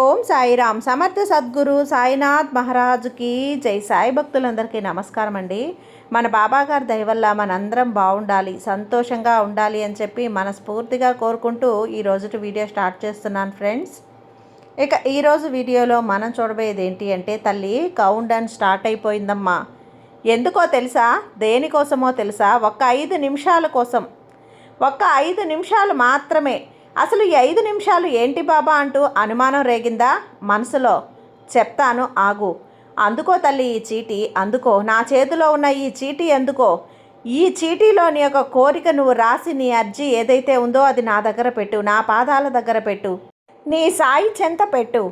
ఓం సాయిరామ్. సమర్థ సద్గురు సాయినాథ్ మహారాజుకి జై. సాయి భక్తులందరికీ నమస్కారం అండి. మన బాబాగారి దయ వల్ల మనందరం బాగుండాలి, సంతోషంగా ఉండాలి అని చెప్పి మనస్ఫూర్తిగా కోరుకుంటూ ఈరోజు వీడియో స్టార్ట్ చేస్తున్నాను ఫ్రెండ్స్. ఇక ఈరోజు వీడియోలో మనం చూడబోయేది ఏంటి అంటే, తల్లి కౌంట్ డౌన్ స్టార్ట్ అయిపోయిందమ్మా. ఎందుకో తెలుసా, దేనికోసమో తెలుసా? ఒక్క 5 నిమిషాల కోసం, ఒక్క 5 నిమిషాలు మాత్రమే. అసలు ఈ 5 నిమిషాలు ఏంటి బాబా అంటూ అనుమానం రేగిందా మనసులో? చెప్తాను ఆగు. అందుకో తల్లి ఈ చీటీ, అందుకో. నా చేతిలో ఉన్న ఈ చీటీ ఎందుకో. ఈ చీటీలో నీ యొక్క కోరిక నువ్వు రాసి, నీ అర్జీ ఏదైతే ఉందో అది నా దగ్గర పెట్టు, నా పాదాల దగ్గర పెట్టు, నీ సాయి చెంత పెట్టు.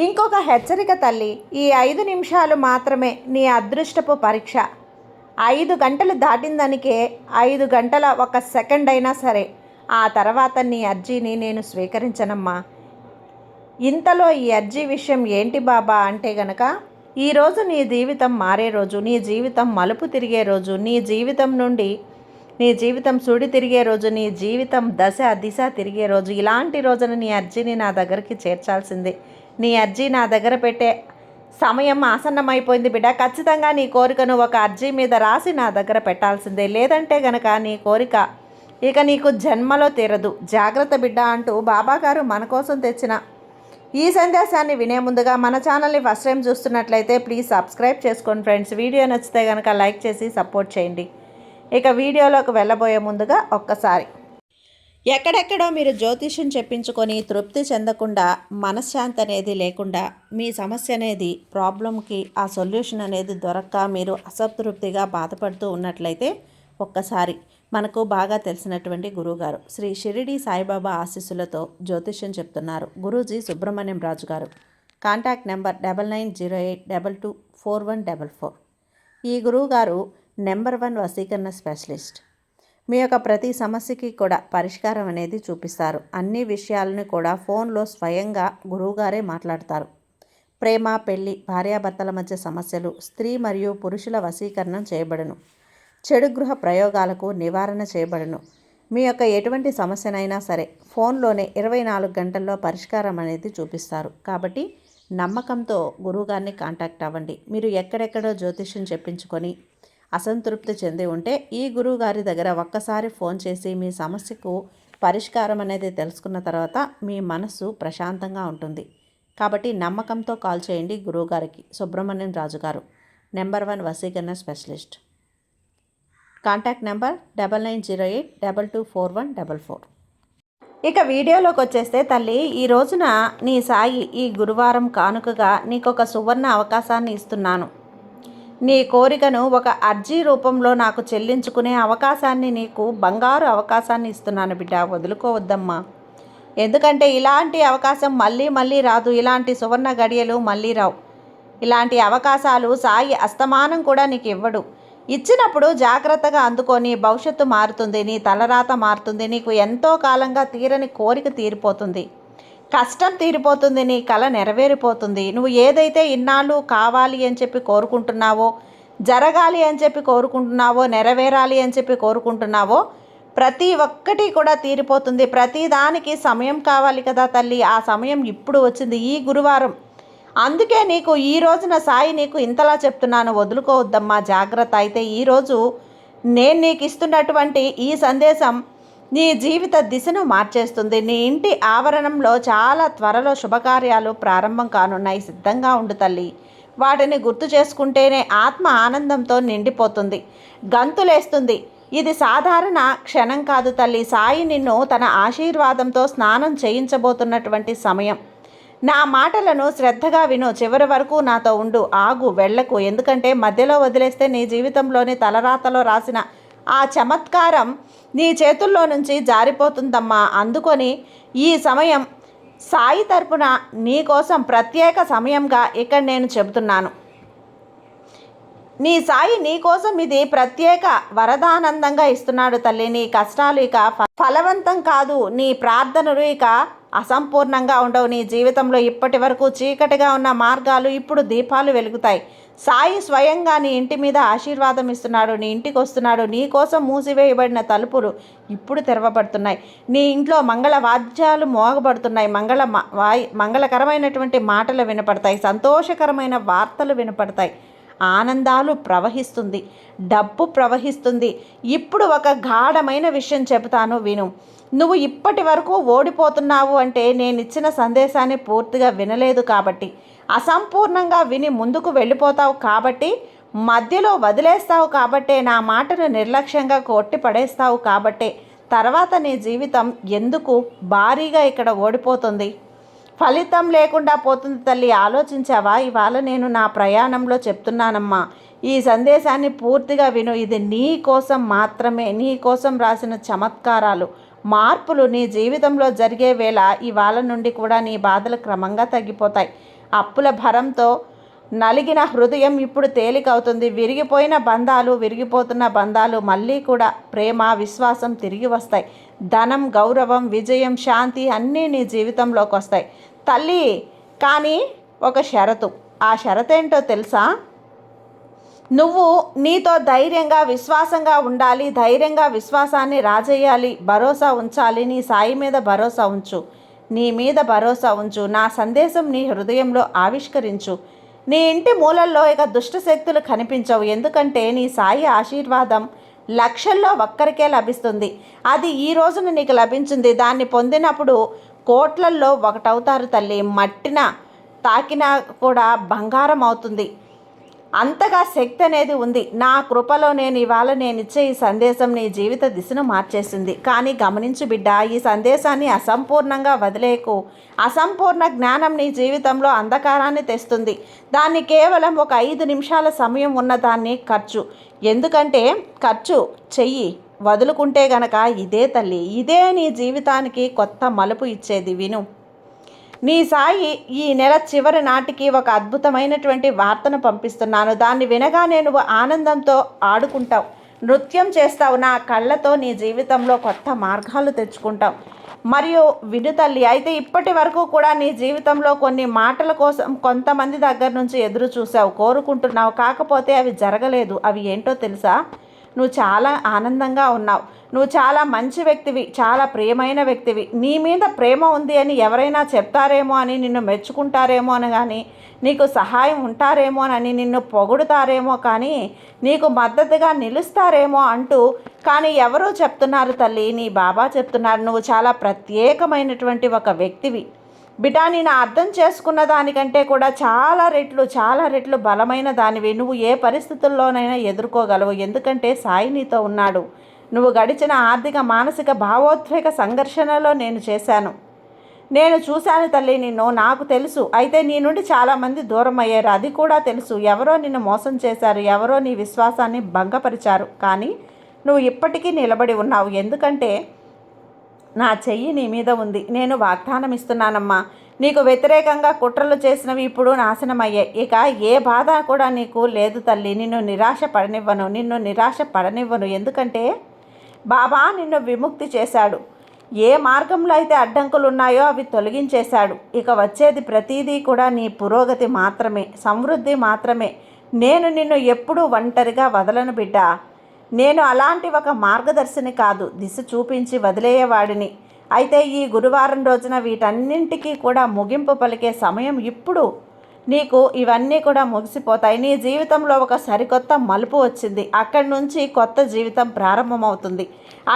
ఇంకొక హెచ్చరిక తల్లి, ఈ 5 నిమిషాలు మాత్రమే నీ అదృష్టపు పరీక్ష. 5 గంటలు దాటిందనికే 5 గంటల 1 సెకండ్ అయినా సరే, ఆ తర్వాత నీ అర్జీని నేను స్వీకరించనమ్మా. ఇంతలో ఈ అర్జీ విషయం ఏంటి బాబా అంటే గనక, ఈరోజు నీ జీవితం మారే రోజు, నీ జీవితం మలుపు తిరిగే రోజు, నీ జీవితం నుండి నీ జీవితం సుడి తిరిగే రోజు, నీ జీవితం దిశ తిరిగే రోజు. ఇలాంటి రోజున నీ అర్జీని నా దగ్గరికి చేర్చాల్సిందే. నీ అర్జీ నా దగ్గర పెట్టే సమయం ఆసన్నమైపోయింది బిడ్డ. ఖచ్చితంగా నీ కోరికను ఒక అర్జీ మీద రాసి నా దగ్గర పెట్టాల్సిందే. లేదంటే గనక నీ కోరిక ఇక నీకు జన్మలో తీరదు. జాగ్రత్త బిడ్డ అంటూ బాబాగారు మన కోసం తెచ్చిన ఈ సందేశాన్ని వినే ముందుగా మన ఛానల్ని ఫస్ట్ టైం చూస్తున్నట్లయితే ప్లీజ్ సబ్స్క్రైబ్ చేసుకోండి ఫ్రెండ్స్. వీడియో నచ్చితే కనుక లైక్ చేసి సపోర్ట్ చేయండి. ఇక వీడియోలోకి వెళ్ళబోయే ముందుగా ఒక్కసారి, ఎక్కడెక్కడో మీరు జ్యోతిష్యం చెప్పించుకొని తృప్తి చెందకుండా, మనశ్శాంతి అనేది లేకుండా, మీ సమస్య అనేది ప్రాబ్లంకి ఆ సొల్యూషన్ అనేది దొరక్క మీరు అసంతృప్తిగా బాధపడుతూ ఉన్నట్లయితే ఒక్కసారి మనకు బాగా తెలిసినటువంటి గురువుగారు శ్రీ షిరిడి సాయిబాబా ఆశీస్సులతో జ్యోతిష్యం చెప్తున్నారు గురూజీ సుబ్రహ్మణ్యం రాజు గారు. Contact number 9908224144. ఈ గురువుగారు నెంబర్ 1 వశీకరణ స్పెషలిస్ట్. మీ యొక్క ప్రతి సమస్యకి కూడా పరిష్కారం అనేది చూపిస్తారు. అన్ని విషయాలను కూడా ఫోన్లో స్వయంగా గురువుగారే మాట్లాడతారు. ప్రేమ, పెళ్లి, భార్యాభర్తల మధ్య సమస్యలు, స్త్రీ మరియు పురుషుల వశీకరణం చేయబడును. చెడు గృహ ప్రయోగాలకు నివారణ చేయబడును. మీ యొక్క ఎటువంటి సమస్యనైనా సరే ఫోన్లోనే 24 గంటల్లో పరిష్కారం అనేది చూపిస్తారు. కాబట్టి నమ్మకంతో గురువుగారిని కాంటాక్ట్ అవ్వండి. మీరు ఎక్కడెక్కడో జ్యోతిష్యం చెప్పించుకొని అసంతృప్తి చెంది ఉంటే ఈ గురువుగారి దగ్గర ఒక్కసారి ఫోన్ చేసి మీ సమస్యకు పరిష్కారం అనేది తెలుసుకున్న తర్వాత మీ మనస్సు ప్రశాంతంగా ఉంటుంది. కాబట్టి నమ్మకంతో కాల్ చేయండి గురువుగారికి. సుబ్రహ్మణ్యం రాజు గారు, నెంబర్ 1 వశీకరణ స్పెషలిస్ట్. Contact number 9908224144. ఇక వీడియోలోకి వచ్చేస్తే తల్లి, ఈ రోజున నీ సాయి ఈ గురువారం కానుకగా నీకొక సువర్ణ అవకాశాన్ని ఇస్తున్నాను. నీ కోరికను ఒక అర్జీ రూపంలో నాకు చెల్లించుకునే అవకాశాన్ని, నీకు బంగారు అవకాశాన్ని ఇస్తున్నాను బిడ్డ. వదులుకోవద్దమ్మా. ఎందుకంటే ఇలాంటి అవకాశం మళ్ళీ మళ్ళీ రాదు. ఇలాంటి సువర్ణ గడియలు మళ్ళీ రావు. ఇలాంటి అవకాశాలు సాయి అస్తమానం కూడా నీకు ఇవ్వడు. ఇచ్చినప్పుడు జాగ్రత్తగా అందుకొని, భవిష్యత్తు మారుతుంది, నీ తలరాత మారుతుంది, నీకు ఎంతో కాలంగా తీరని కోరిక తీరిపోతుంది, కష్టం తీరిపోతుంది, నీ కల నెరవేరిపోతుంది. నువ్వు ఏదైతే ఇన్నాళ్ళు కావాలి అని చెప్పి కోరుకుంటున్నావో, జరగాలి అని చెప్పి కోరుకుంటున్నావో, నెరవేరాలి అని చెప్పి కోరుకుంటున్నావో ప్రతి ఒక్కటి కూడా తీరిపోతుంది. ప్రతి దానికి సమయం కావాలి కదా తల్లి. ఆ సమయం ఇప్పుడు వచ్చింది, ఈ గురువారం. అందుకే నీకు ఈ రోజున సాయి నీకు ఇంతలా చెప్తున్నాను, వదులుకోవద్దమ్మా, జాగ్రత్త. అయితే ఈరోజు నేను నీకు ఇస్తున్నటువంటి ఈ సందేశం నీ జీవిత దిశను మార్చేస్తుంది. నీ ఇంటి ఆవరణంలో చాలా త్వరలో శుభకార్యాలు ప్రారంభం కానున్నాయి. సిద్ధంగా ఉండు తల్లి. వాటిని గుర్తు చేసుకుంటేనే ఆత్మ ఆనందంతో నిండిపోతుంది, గంతులేస్తుంది. ఇది సాధారణ క్షణం కాదు తల్లి. సాయి నిన్ను తన ఆశీర్వాదంతో స్నానం చేయించబోతున్నటువంటి సమయం. నా మాటలను శ్రద్ధగా విను, చివరి వరకు నాతో ఉండు, ఆగు, వెళ్ళకు. ఎందుకంటే మధ్యలో వదిలేస్తే నీ జీవితంలోని తలరాతలో రాసిన ఆ చమత్కారం నీ చేతుల్లో నుంచి జారిపోతుందమ్మా. అందుకొని ఈ సమయం సాయి తరపున నీ కోసం ప్రత్యేక సమయంగా ఇక్కడ నేను చెబుతున్నాను. నీ సాయి నీ కోసం ఇది ప్రత్యేక వరదానందంగా ఇస్తున్నాడు తల్లి. నీ కష్టాలు ఇక ఫలవంతం కాదు, నీ ప్రార్థనలు ఇక అసంపూర్ణంగా ఉండవు. నీ జీవితంలో ఇప్పటి వరకు చీకటిగా ఉన్న మార్గాలు ఇప్పుడు దీపాలు వెలుగుతాయి. సాయి స్వయంగా నీ ఇంటి మీద ఆశీర్వాదం ఇస్తున్నాడు. నీ ఇంటికి వస్తున్నాడు. నీ కోసం మూసివేయబడిన తలుపులు ఇప్పుడు తెరవబడుతున్నాయి. నీ ఇంట్లో మంగళ వాద్యాలు మోగబడుతున్నాయి. మంగళకరమైనటువంటి మాటలు వినపడతాయి. సంతోషకరమైన వార్తలు వినపడతాయి. ఆనందాలు ప్రవహిస్తుంది. డబ్బు ప్రవహిస్తుంది. ఇప్పుడు ఒక గాఢమైన విషయం చెబుతాను, విను. నువ్వు ఇప్పటి వరకు ఓడిపోతున్నావు అంటే నేనిచ్చిన సందేశాన్ని పూర్తిగా వినలేదు కాబట్టి, అసంపూర్ణంగా విని ముందుకు వెళ్ళిపోతావు కాబట్టి, మధ్యలో వదిలేస్తావు కాబట్టే, నా మాటను నిర్లక్ష్యంగా కొట్టి పడేస్తావు కాబట్టే తర్వాత నీ జీవితం ఎందుకు భారీగా ఇక్కడ ఓడిపోతుంది, ఫలితం లేకుండా పోతుంది. తల్లి, ఆలోచించావా? ఇవాళ నేను నా ప్రయాణంలో చెప్తున్నానమ్మా, ఈ సందేశాన్ని పూర్తిగా విను. ఇది నీ కోసం మాత్రమే, నీ కోసం రాసిన చమత్కారాలు. మార్పులు నీ జీవితంలో జరిగే వేళ ఇవాళ నుండి కూడా నీ బాధలు క్రమంగా తగ్గిపోతాయి. అప్పుల భరంతో నలిగిన హృదయం ఇప్పుడు తేలికవుతుంది. విరిగిపోతున్న బంధాలు మళ్ళీ కూడా ప్రేమ, విశ్వాసం తిరిగి వస్తాయి. ధనం, గౌరవం, విజయం, శాంతి అన్నీ నీ జీవితంలోకి వస్తాయి తల్లి. కానీ ఒక షరతు. ఆ షరతు ఏంటో తెలుసా? నువ్వు నీతో ధైర్యంగా, విశ్వాసంగా ఉండాలి. ధైర్యంగా విశ్వాసాన్ని రాజేయాలి. భరోసా ఉంచాలి. నీ సాయి మీద భరోసా ఉంచు. నీ మీద భరోసా ఉంచు. నా సందేశం నీ హృదయంలో ఆవిష్కరించు. నీ ఇంటి మూలల్లో ఇక దుష్ట శక్తులు కనిపించవు. ఎందుకంటే నీ సాయి ఆశీర్వాదం లక్షల్లో ఒక్కరికే లభిస్తుంది. అది ఈ రోజున నీకు లభించింది. దాన్ని పొందినప్పుడు కోట్లల్లో ఒకటవుతారు తల్లి. మట్టిన తాకినా కూడా బంగారం అవుతుంది. అంతగా శక్తి అనేది ఉంది. నా కృపలో నేనిచ్చే ఈ సందేశం నీ జీవిత దిశను మార్చేసింది. కానీ గమనించు బిడ్డ, ఈ సందేశాన్ని అసంపూర్ణంగా వదిలేకు. అసంపూర్ణ జ్ఞానం నీ జీవితంలో అంధకారాన్ని తెస్తుంది. దాన్ని కేవలం ఒక 5 నిమిషాల సమయం ఉన్నదాన్ని ఎందుకంటే ఖర్చు చెయ్యి. వదులుకుంటే గనక ఇదే తల్లి, ఇదే నీ జీవితానికి కొత్త మలుపు ఇచ్చేది. విను. నీ సాయి ఈ నెల చివరి నాటికి ఒక అద్భుతమైనటువంటి వార్తను పంపిస్తున్నాను. దాన్ని వినగానే నువ్వు ఆనందంతో ఆడుకుంటావు, నృత్యం చేస్తావు. నా కళ్ళతో నీ జీవితంలో కొత్త మార్గాలు తెచ్చుకుంటావు. మరియు విను తల్లి, అయితే ఇప్పటి వరకు కూడా నీ జీవితంలో కొన్ని మాటల కోసం కొంతమంది దగ్గర నుంచి ఎదురు చూసావు, కోరుకుంటున్నావు. కాకపోతే అవి జరగలేదు. అవి ఏంటో తెలుసా? నువ్వు చాలా ఆనందంగా ఉన్నావు. నువ్వు చాలా మంచి వ్యక్తివి, చాలా ప్రియమైన వ్యక్తివి. నీ మీద ప్రేమ ఉంది అని ఎవరైనా చెప్తారేమో అని, నిన్ను మెచ్చుకుంటారేమో అని, కానీ నీకు సహాయం ఉంటారేమో అని, నిన్ను పొగుడుతారేమో కానీ నీకు మద్దతుగా నిలుస్తారేమో అంటూ, కానీ ఎవరో చెప్తున్నారు తల్లి, నీ బాబా చెప్తున్నారు, నువ్వు చాలా ప్రత్యేకమైనటువంటి ఒక వ్యక్తివి బిడ్డ. నేను అర్థం చేసుకున్న దానికంటే కూడా చాలా రెట్లు బలమైన దానివి. నువ్వు ఏ పరిస్థితుల్లోనైనా ఎదుర్కోగలవు. ఎందుకంటే సాయి నీతో ఉన్నాడు. నువ్వు గడిచిన ఆర్థిక, మానసిక, భావోద్వేగ సంఘర్షణలో నేను చూశాను తల్లి నిన్ను. నాకు తెలుసు. అయితే నీ నుండి చాలామంది దూరం అయ్యారు, అది కూడా తెలుసు. ఎవరో నిన్ను మోసం చేశారు, ఎవరో నీ విశ్వాసాన్ని భంగపరిచారు. కానీ నువ్వు ఇప్పటికీ నిలబడి ఉన్నావు. ఎందుకంటే నా చెయ్యి నీ మీద ఉంది. నేను వాగ్దానం ఇస్తున్నానమ్మా, నీకు వ్యతిరేకంగా కుట్రలు చేసినవి ఇప్పుడు నాశనమయ్యాయి. ఇక ఏ బాధ కూడా నీకు లేదు తల్లి. నిన్ను నిరాశ పడనివ్వను. ఎందుకంటే బాబా నిన్ను విముక్తి చేశాడు. ఏ మార్గంలో అయితే అడ్డంకులు ఉన్నాయో అవి తొలగించేశాడు. ఇక వచ్చేది ప్రతిదీ కూడా నీ పురోగతి మాత్రమే, సమృద్ధి మాత్రమే. నేను నిన్ను ఎప్పుడూ ఒంటరిగా వదలను బిడ్డ. నేను అలాంటి ఒక మార్గదర్శిని కాదు, దిశ చూపించి వదిలేయేవాడిని. అయితే ఈ గురువారం రోజున వీటన్నింటికీ కూడా ముగింపు పలికే సమయం ఇప్పుడు. నీకు ఇవన్నీ కూడా ముగిసిపోతాయి. నీ జీవితంలో ఒక సరికొత్త మలుపు వచ్చింది. అక్కడి నుంచి కొత్త జీవితం ప్రారంభమవుతుంది.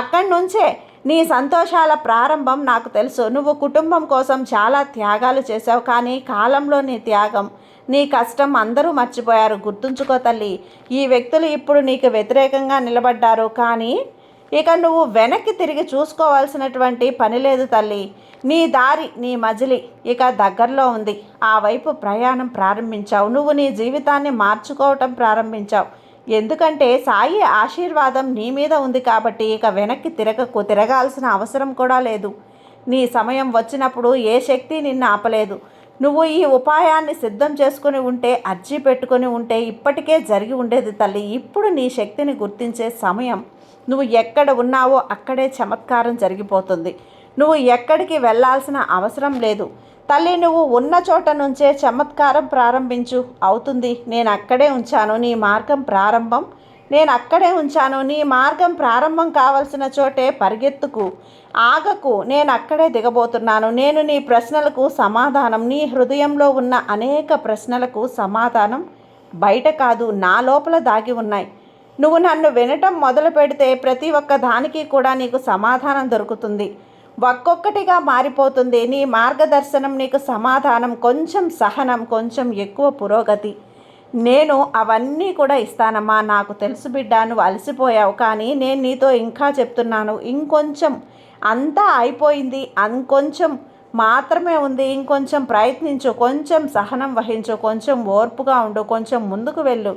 అక్కడి నుంచే నీ సంతోషాల ప్రారంభం. నాకు తెలుసు, నువ్వు కుటుంబం కోసం చాలా త్యాగాలు చేశావు. కానీ కాలంలో నీ త్యాగం, నీ కష్టం అందరూ మర్చిపోయారు. గుర్తుంచుకో తల్లి, ఈ వ్యక్తులు ఇప్పుడు నీకు వ్యతిరేకంగా నిలబడ్డారు. కానీ ఇక నువ్వు వెనక్కి తిరిగి చూసుకోవాల్సినటువంటి పని లేదు తల్లి. నీ దారి, నీ మజిలీ ఇక దగ్గరలో ఉంది. ఆ వైపు ప్రయాణం ప్రారంభించావు. నువ్వు నీ జీవితాన్ని మార్చుకోవటం ప్రారంభించావు. ఎందుకంటే సాయి ఆశీర్వాదం నీ మీద ఉంది కాబట్టి ఇక వెనక్కి తిరగాల్సిన అవసరం కూడా లేదు. నీ సమయం వచ్చినప్పుడు ఏ శక్తి నిన్ను ఆపలేదు. నువ్వు ఈ ఉపాయాన్ని సిద్ధం చేసుకుని ఉంటే, అర్జీ పెట్టుకుని ఉంటే ఇప్పటికే జరిగి ఉండేది తల్లి. ఇప్పుడు నీ శక్తిని గుర్తించే సమయం. నువ్వు ఎక్కడ ఉన్నావో అక్కడే చమత్కారం జరిగిపోతుంది. నువ్వు ఎక్కడికి వెళ్ళాల్సిన అవసరం లేదు తల్లి. నువ్వు ఉన్న చోట నుంచే చమత్కారం ప్రారంభించు. అవుతుంది. నేను అక్కడే ఉంచాను నీ మార్గం ప్రారంభం. నేను అక్కడే ఉంచాను నీ మార్గం ప్రారంభం కావలసిన చోటే పరిగెత్తుకు, ఆగకు. నేను అక్కడే దిగబోతున్నాను. నేను నీ ప్రశ్నలకు సమాధానం, నీ హృదయంలో ఉన్న అనేక ప్రశ్నలకు సమాధానం బయట కాదు, నా లోపల దాగి ఉన్నాయి. నువ్వు నన్ను వినటం మొదలు పెడితే ప్రతి ఒక్క దానికి కూడా నీకు సమాధానం దొరుకుతుంది. ఒక్కొక్కటిగా మారిపోతుంది నీ మార్గదర్శనం, నీకు సమాధానం, కొంచెం సహనం, కొంచెం ఎక్కువ పురోగతి. నేను అవన్నీ కూడా ఇస్తానమ్మా. నాకు తెలుసు బిడ్డ, నువ్వు అలసిపోయావు, కానీ నేను నీతో ఇంకా చెప్తున్నాను. ఇంకొంచెం, అంతా అయిపోయింది, ఇంకొంచెం మాత్రమే ఉంది. ఇంకొంచెం ప్రయత్నించు, కొంచెం సహనం వహించు, కొంచెం ఓర్పుగా ఉండు, కొంచెం ముందుకు వెళ్ళు.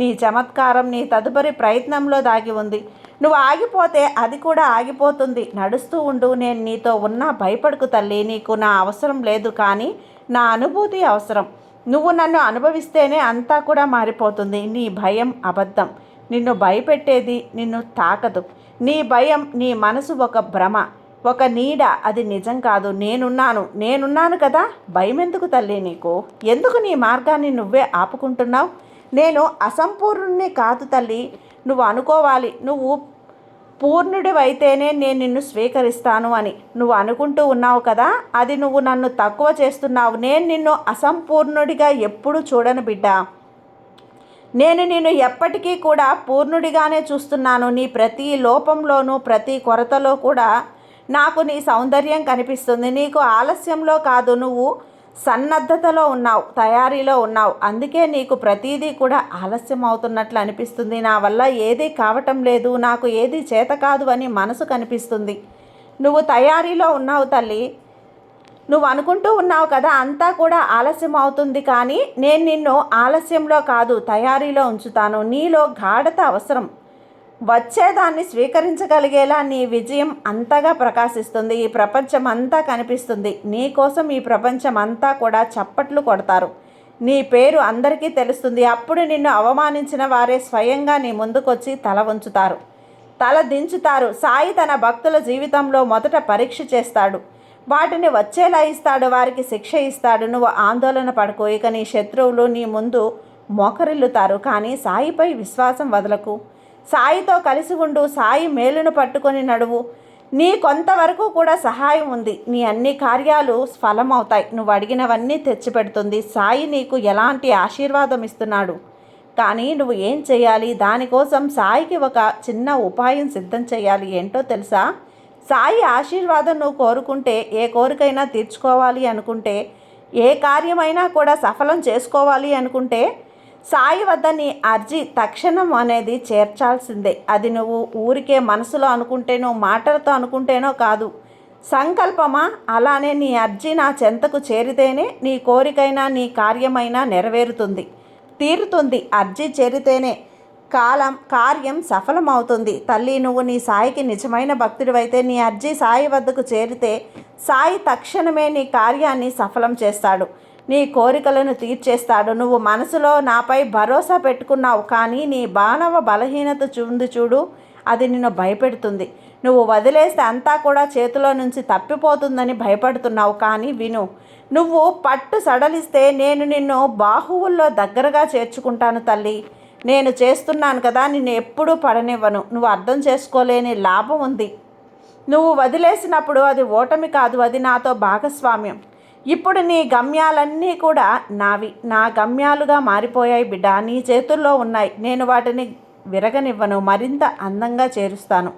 నీ చమత్కారం నీ తదుపరి ప్రయత్నంలో దాగి ఉంది. నువ్వు ఆగిపోతే అది కూడా ఆగిపోతుంది. నడుస్తూ ఉండు. నేను నీతో ఉన్నా. భయపడకు తల్లి. నీకు నా అవసరం లేదు, కానీ నా అనుభూతి అవసరం. నువ్వు నన్ను అనుభవిస్తేనే అంతా కూడా మారిపోతుంది. నీ భయం అబద్ధం. నిన్ను భయపెట్టేది నిన్ను తాకదు. నీ భయం నీ మనసు ఒక భ్రమ, ఒక నీడ. అది నిజం కాదు. నేనున్నాను కదా. భయం ఎందుకు తల్లి నీకు? ఎందుకు నీ మార్గాన్ని నువ్వే ఆపుకుంటున్నావు? నేను అసంపూర్ణుని కాదు తల్లి. నువ్వు అనుకోవాలి నువ్వు పూర్ణుడివైతేనే నేను నిన్ను స్వీకరిస్తాను అని. నువ్వు అనుకుంటూ ఉన్నావు కదా, అది నువ్వు నన్ను తక్కువ చేస్తున్నావు. నేను నిన్ను అసంపూర్ణుడిగా ఎప్పుడు చూడను బిడ్డ. నేను నిన్ను ఎప్పటికీ కూడా పూర్ణుడిగానే చూస్తున్నాను. నీ ప్రతి లోపంలోనూ, ప్రతి కొరతలో కూడా నాకు నీ సౌందర్యం కనిపిస్తుంది. నీకు ఆలస్యంలో కాదు, నువ్వు సన్నద్ధతలో ఉన్నావు, తయారీలో ఉన్నావు. అందుకే నీకు ప్రతీదీ కూడా ఆలస్యం అవుతున్నట్లు అనిపిస్తుంది. నా వల్ల ఏదీ కావటం లేదు, నాకు ఏదీ చేత కాదు అని మనసు కనిపిస్తుంది. నువ్వు తయారీలో ఉన్నావు తల్లి. నువ్వు అనుకుంటూ ఉన్నావు కదా అంతా కూడా ఆలస్యం అవుతుంది, కానీ నేను నిన్ను ఆలస్యంలో కాదు, తయారీలో ఉంచుతాను. నీలో గాఢత అవసరం. వచ్చేదాన్ని స్వీకరించగలిగేలా నీ విజయం అంతగా ప్రకాశిస్తుంది. ఈ ప్రపంచం అంతా కనిపిస్తుంది. నీ కోసం ఈ ప్రపంచం అంతా కూడా చప్పట్లు కొడతారు. నీ పేరు అందరికీ తెలుస్తుంది. అప్పుడు నిన్ను అవమానించిన వారే స్వయంగా నీ ముందుకొచ్చి తల వంచుతారు, తల దించుతారు. సాయి తన భక్తుల జీవితంలో మొదట పరీక్ష చేస్తాడు, వాటిని వచ్చేలా ఇస్తాడు, వారికి శిక్ష ఇస్తాడు. నువ్వు ఆందోళన పడకు. ఇక నీ శత్రువులు నీ ముందు మోకరిల్లుతారు, కానీ సాయిపై విశ్వాసం వదలకు. సాయితో కలిసి ఉండు. సాయి మేలును పట్టుకొని నడువు. నీ కొంతవరకు కూడా సహాయం ఉంది. నీ అన్ని కార్యాలు ఫలమవుతాయి. నువ్వు అడిగినవన్నీ తెచ్చిపెడుతుంది. సాయి నీకు ఎలాంటి ఆశీర్వాదం ఇస్తున్నాడు, కానీ నువ్వు ఏం చేయాలి? దానికోసం సాయికి ఒక చిన్న ఉపాయం సిద్ధం చేయాలి. ఏంటో తెలుసా? సాయి ఆశీర్వాదం నువ్వు కోరుకుంటే, ఏ కోరికైనా తీర్చుకోవాలి అనుకుంటే, ఏ కార్యమైనా కూడా సఫలం చేసుకోవాలి అనుకుంటే, సాయి వద్ద నీ అర్జీ తక్షణం అనేది చేర్చాల్సిందే. అది నువ్వు ఊరికే మనసులో అనుకుంటేనో, మాటలతో అనుకుంటేనో కాదు, సంకల్పమా. అలానే నీ అర్జీ నా చెంతకు చేరితేనే నీ కోరికైనా నీ కార్యమైనా నెరవేరుతుంది, తీరుతుంది. అర్జీ చేరితేనే కార్యం సఫలమవుతుంది. తల్లి, నువ్వు నీ సాయికి నిజమైన భక్తుడివైతే నీ అర్జీ సాయి వద్దకు చేరితే సాయి తక్షణమే నీ కార్యాన్ని సఫలం చేస్తాడు, నీ కోరికలను తీర్చేస్తాడు. నువ్వు మనసులో నాపై భరోసా పెట్టుకున్నావు, కానీ నీ మానవ బలహీనత చూడు, అది నిన్ను భయపెడుతుంది. నువ్వు వదిలేస్తే అంతా కూడా చేతిలో నుంచి తప్పిపోతుందని భయపడుతున్నావు, కానీ విను. నువ్వు పట్టు సడలిస్తే నేను నిన్ను బాహువుల్లో దగ్గరగా చేర్చుకుంటాను తల్లి. నేను చేస్తున్నాను కదా, నిన్ను ఎప్పుడూ పడనివ్వను. నువ్వు అర్థం చేసుకోలేని లాభం ఉంది. నువ్వు వదిలేసినప్పుడు అది ఓటమి కాదు, అది నాతో భాగస్వామ్యం. ఇప్పుడు నీ గమ్యాలన్నీ కూడా నావి, నా గమ్యాలుగా మారిపోయాయి బిడ్డ. నీ చేతుల్లో ఉన్నాయి. నేను వాటిని విరగనివ్వను. మరింత అందంగా చేరుస్తాను,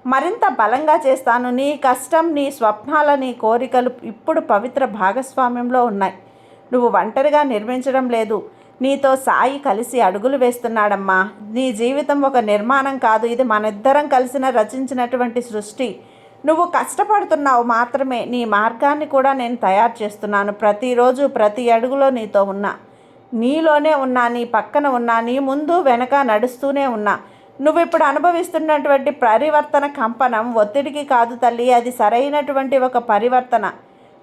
మరింత బలంగా చేస్తాను. నీ కష్టం, నీ స్వప్నాల, నీ కోరికలు ఇప్పుడు పవిత్ర భాగస్వామ్యంలో ఉన్నాయి. నువ్వు ఒంటరిగా నిర్మించడం లేదు, నీతో సాయి కలిసి అడుగులు వేస్తున్నాడమ్మా. నీ జీవితం ఒక నిర్మాణం కాదు, ఇది మనిద్దరం కలిసిన రచించినటువంటి సృష్టి. నువ్వు కష్టపడుతున్నావు మాత్రమే, నీ మార్గాన్ని కూడా నేను తయారు చేస్తున్నాను. ప్రతిరోజు ప్రతి అడుగులో నీతో ఉన్నా, నీలోనే ఉన్నా, నీ పక్కన ఉన్నా, నీ ముందు వెనక నడుస్తూనే ఉన్నా. నువ్వు ఇప్పుడు అనుభవిస్తున్నటువంటి పరివర్తన కంపనం ఒత్తిడికి కాదు తల్లి, అది సరైనటువంటి ఒక పరివర్తన,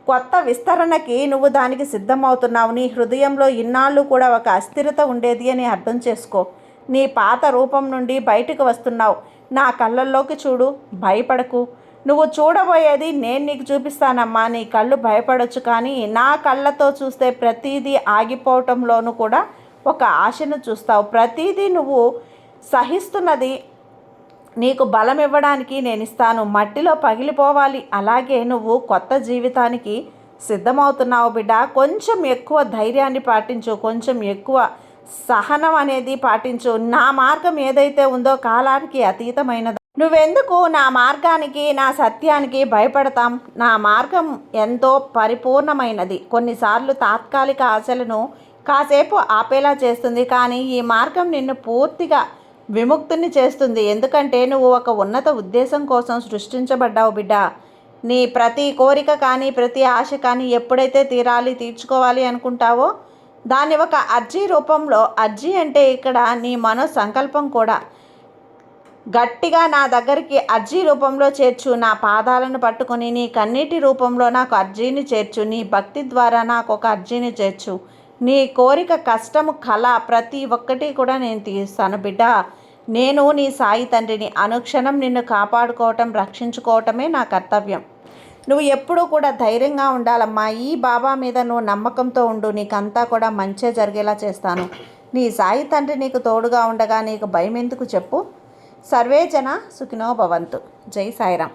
కొత్త విస్తరణకి నువ్వు దానికి సిద్ధమవుతున్నావు. నీ హృదయంలో ఇన్నాళ్ళు కూడా ఒక అస్థిరత ఉండేది అని అర్థం చేసుకో. నీ పాత రూపం నుండి బయటకు వస్తున్నావు. నా కళ్ళల్లోకి చూడు, భయపడకు. నువ్వు చూడబోయేది నేను నీకు చూపిస్తానమ్మా. నీ కళ్ళు భయపడొచ్చు, కానీ నా కళ్ళతో చూస్తే ప్రతిదీ ఆగిపోవటంలోనూ కూడా ఒక ఆశను చూస్తావు. ప్రతిదీ నువ్వు సహిస్తున్నది నీకు బలం ఇవ్వడానికి నేను ఇస్తాను. మట్టిలో పగిలిపోవాలి, అలాగే నువ్వు కొత్త జీవితానికి సిద్ధమవుతున్నావు బిడ్డ. కొంచెం ఎక్కువ ధైర్యాన్ని పాటించు, కొంచెం ఎక్కువ సహనం అనేది పాటించు. నా మార్గం ఏదైతే ఉందో కాలానికి అతీతమైనది. నువ్వెందుకు నా మార్గానికి, నా సత్యానికి భయపడతాం? నా మార్గం ఎంతో పరిపూర్ణమైనది. కొన్నిసార్లు తాత్కాలిక ఆశలను కాసేపు ఆపేలా చేస్తుంది, కానీ ఈ మార్గం నిన్ను పూర్తిగా విముక్తుని చేస్తుంది. ఎందుకంటే నువ్వు ఒక ఉన్నత ఉద్దేశం కోసం సృష్టించబడ్డావు బిడ్డ. నీ ప్రతి కోరిక కానీ, ప్రతి ఆశ కానీ ఎప్పుడైతే తీర్చుకోవాలి అనుకుంటావో దాన్ని ఒక అర్జీ రూపంలో, అర్జీ అంటే ఇక్కడ నీ మనో సంకల్పం కూడా, గట్టిగా నా దగ్గరికి అర్జీ రూపంలో చేర్చు. నా పాదాలను పట్టుకొని నీ కన్నీటి రూపంలో నాకు అర్జీని చేర్చు. నీ భక్తి ద్వారా నాకు ఒక అర్జీని చేర్చు. నీ కోరిక, కష్టము, కళ ప్రతి ఒక్కటి కూడా నేను తీస్తాను బిడ్డ. నేను నీ సాయి తండ్రిని. అనుక్షణం నిన్ను కాపాడుకోవటం, రక్షించుకోవటమే నా కర్తవ్యం. నువ్వు ఎప్పుడూ కూడా ధైర్యంగా ఉండాలమ్మా. ఈ బాబా మీద నువ్వు నమ్మకంతో ఉండు. నీకంతా కూడా మంచే జరిగేలా చేస్తాను. నీ సాయి తండ్రి నీకు తోడుగా ఉండగా నీకు భయం ఎందుకు చెప్పు? సర్వే జన సుఖినో భవంతు. జై సాయిరామ్.